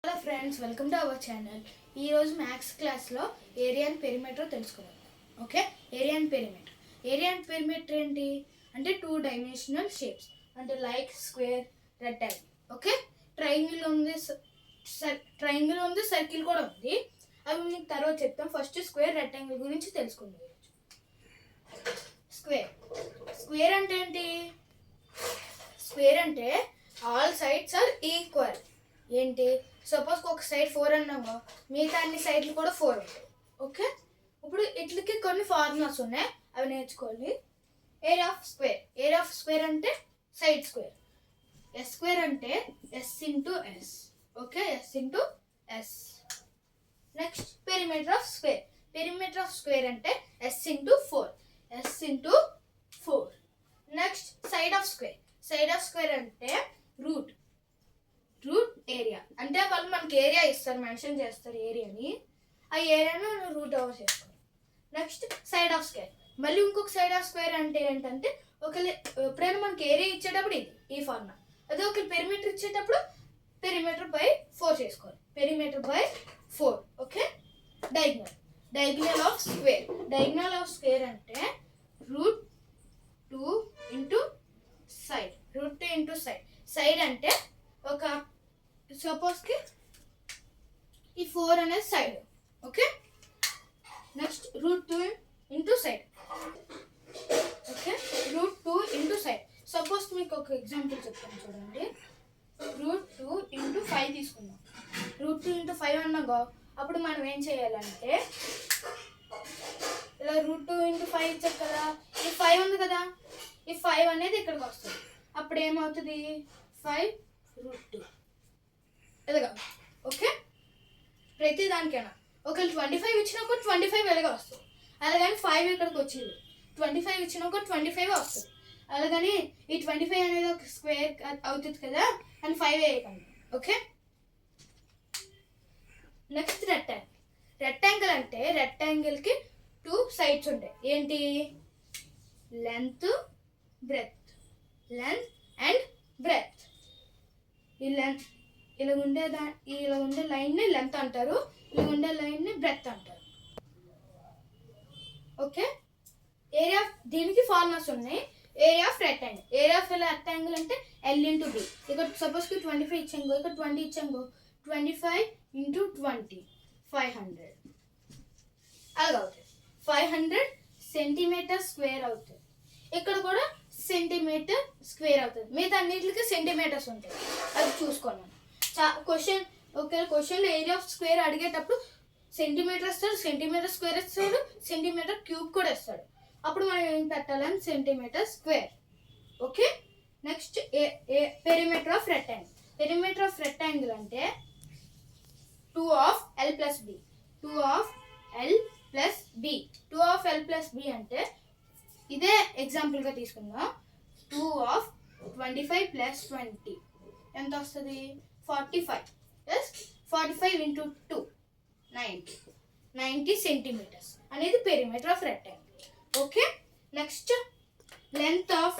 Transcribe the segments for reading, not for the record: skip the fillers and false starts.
Hello friends, welcome to our channel. ఈరోజు maths క్లాస్లో area and perimeter తెలుసుకుందాం. Okay, area and perimeter. Area and perimeter ఏంటి అంటే 2 dimensional shapes, అంటే like square, rectangle. Okay, triangle ఉంది, circle కూడా ఉంది. అవి మీకు తర్వాత చెప్తాం. ఫస్ట్ స్క్వేర్, రెక్టాంగిల్ గురించి తెలుసుకుందాం. స్క్వేర్ అంటే ఏంటి? స్క్వేర్ అంటే ఆల్ సైడ్స్ ఆర్ ఈక్వల్. ఏంటి, సపోజ్ ఒక సైడ్ 4 అన్నాము, మిగతా అన్ని సైడ్లు కూడా 4 ఉంటాయి. ఓకే, ఇప్పుడు ఇట్లకి కొన్ని ఫార్ములాస్ ఉన్నాయి, అవి నేర్చుకోవాలి. ఏరియా ఆఫ్ స్క్వేర్ అంటే సైడ్ స్క్వేర్. ఎస్ స్క్వేర్ అంటే S into S. Okay, S into S. Next perimeter of square అంటే S into 4. S into 4. Next side of square అంటే రూట్ ఏరియా. అంటే వాళ్ళు మనకి ఏరియా ఇస్తారు, మెన్షన్ చేస్తారు ఏరియాని. ఆ ఏరియాను రూట్ ఓవర్ చేసుకోవాలి. Next side of square. మళ్ళీ ఇంకొక సైడ్ ఆఫ్ స్క్వేర్ అంటే ఏంటంటే ఎప్పుడైనా మనకి ఏరియా ఇచ్చేటప్పుడు ఈ ఫార్ములా. అదే ఒక పెరిమీటర్ ఇచ్చేటప్పుడు పెరిమీటర్ బై 4 చేసుకోవాలి. Perimeter by 4. Okay, diagonal of square అంటే రూట్ 2 ఇంటూ సైడ్. సైడ్ అంటే ఒక సపోజ్కి ఈ 4 అనేది side. Okay, next root 2 into side. Okay, root 2 into side. Suppose మీకు ఒక ఎగ్జాంపుల్ చెప్తాను చూడండి. రూట్ 2 ఇంటూ 5 తీసుకుందాం. రూట్ 2 ఇంటూ 5 అన్నాగో అప్పుడు మనం ఏం చేయాలంటే ఇలా రూట్ 2 ఇంటూ 5 ఇచ్చారు కదా, ఈ 5 ఉంది కదా, ఈ 5 అనేది ఇక్కడికి వస్తుంది. అప్పుడు ఏమవుతుంది? 5 రూట్ 2 ఎలాగా. ఓకే, ప్రతి దానికైనా ఒకవేళ 25 ఇచ్చినా ఒక 25 ఎలాగా వస్తుంది. అలాగని 5 ఇక్కడికి వచ్చింది, 25 ఇచ్చినా ఒక 25 వస్తుంది. అలాగని ఈ 25 అనేది ఒక స్క్వేర్ అవుతుంది కదా అని 5 వేయకండి. ఓకే, నెక్స్ట్ రెక్టాంగిల్ అంటే రెక్టాంగిల్కి 2 సైడ్స్ ఉంటాయి. ఏంటి? Length and breadth. ఈ లెంత్ ఇలా ఉండే లైన్ని లెంత్ అంటారు, ఇలా ఉండే లైన్ని బ్రెత్ అంటారు. ఓకే, దీనికి ఫార్ములాస్ ఉన్నాయి. ఏరియా ఆఫ్ రెక్టాంగిల్ అంటే ఎల్ ఇంటూ బి. ఇక్కడ సపోజ్కి 25 ఇచ్చాంగో, ఇక్కడ 20 ఇచ్చాంగో, 25 ఇంటూ 20 500 అలాగ అవుతుంది. 500 సెంటీమీటర్ స్క్వేర్ అవుతుంది. ఇక్కడ కూడా సెంటీమీటర్ స్క్వేర్ అవుతుంది. మిగతా అన్నింటికి సెంటీమీటర్స్ ఉంటాయి, అది చూసుకోండి. క్వశ్చన్లో ఏరియా ఆఫ్ స్క్వేర్ అడిగేటప్పుడు సెంటీమీటర్ ఇస్తాడు, సెంటీమీటర్ స్క్వేర్ ఇస్తాడు, సెంటీమీటర్ క్యూబ్ కూడా ఇస్తాడు. అప్పుడు మనం ఏం పెట్టాలని centimetre square. Okay, next perimeter of rectangle అంటే 2 of L plus B. 2 of L plus B అంటే ఇదే ఎగ్జాంపుల్గా తీసుకుందాం. 2 ఆఫ్ 25 ప్లస్ 20 ఎంత వస్తుంది? 45. 45 ఇంటూ 2 90 సెంటీమీటర్స్ అనేది perimeter of rectangle. Okay, next length of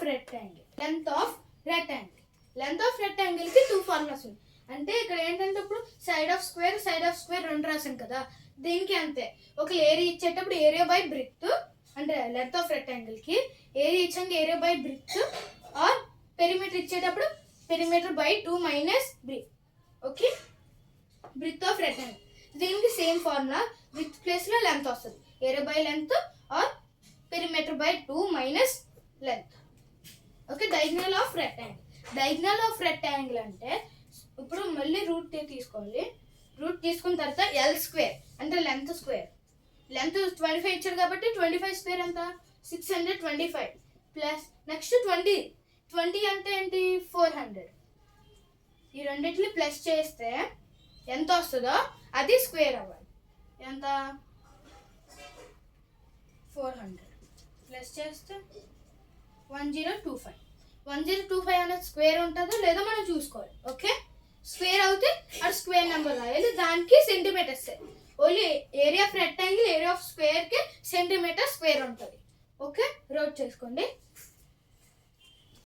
రెక్టాంగిల్కి 2 ఫార్ములాస్ ఉన్నాయి. అంటే ఇక్కడ ఏంటంటే ఇప్పుడు సైడ్ ఆఫ్ స్క్వేర్ 2 రాసాం కదా, దీనికి అంతే. ఒక ఏరియా ఇచ్చేటప్పుడు ఏరియా బై బ్రెడ్త్, అంటే లెంత్ ఆఫ్ రెక్టాంగిల్కి ఏరియా ఇచ్చాక area by breadth, or perimeter ఇచ్చేటప్పుడు perimeter by 2 minus breadth. Okay, breadth of rectangle దీనికి సేమ్ ఫార్ములా. బ్రెడ్త్ ప్లేస్లో లెంత్ వస్తుంది, area by length or perimeter by 2 minus length. Okay, diagonal of rectangle అంటే ఇప్పుడు మళ్ళీ route తీసుకోవాలి. Route తీసుకున్న తర్వాత ఎల్ స్క్వేర్ అంటే లెంత్ 25 ఇచ్చారు కాబట్టి 25 స్క్వేర్ ఎంత? 625 ప్లస్ నెక్స్ట్ 20 అంటే ఏంటి? 400. ఈ రెండింటిని ప్లస్ చేస్తే ఎంత వస్తుందో అది స్క్వేర్ అవ్వాలి. ఎంత? 400 ప్లస్ చేస్తే 1025 అనేది స్క్వేర్ ఉంటుందో లేదో మనం చూసుకోవాలి. ఓకే, స్క్వేర్ అవుతే అది స్క్వేర్ నెంబర్ రాయాలి, దానికి centimetres. Only area of rectangle, area of స్క్వేర్కి సెంటీమీటర్ స్క్వేర్ ఉంటుంది. ఓకే, నోట్ చేసుకోండి.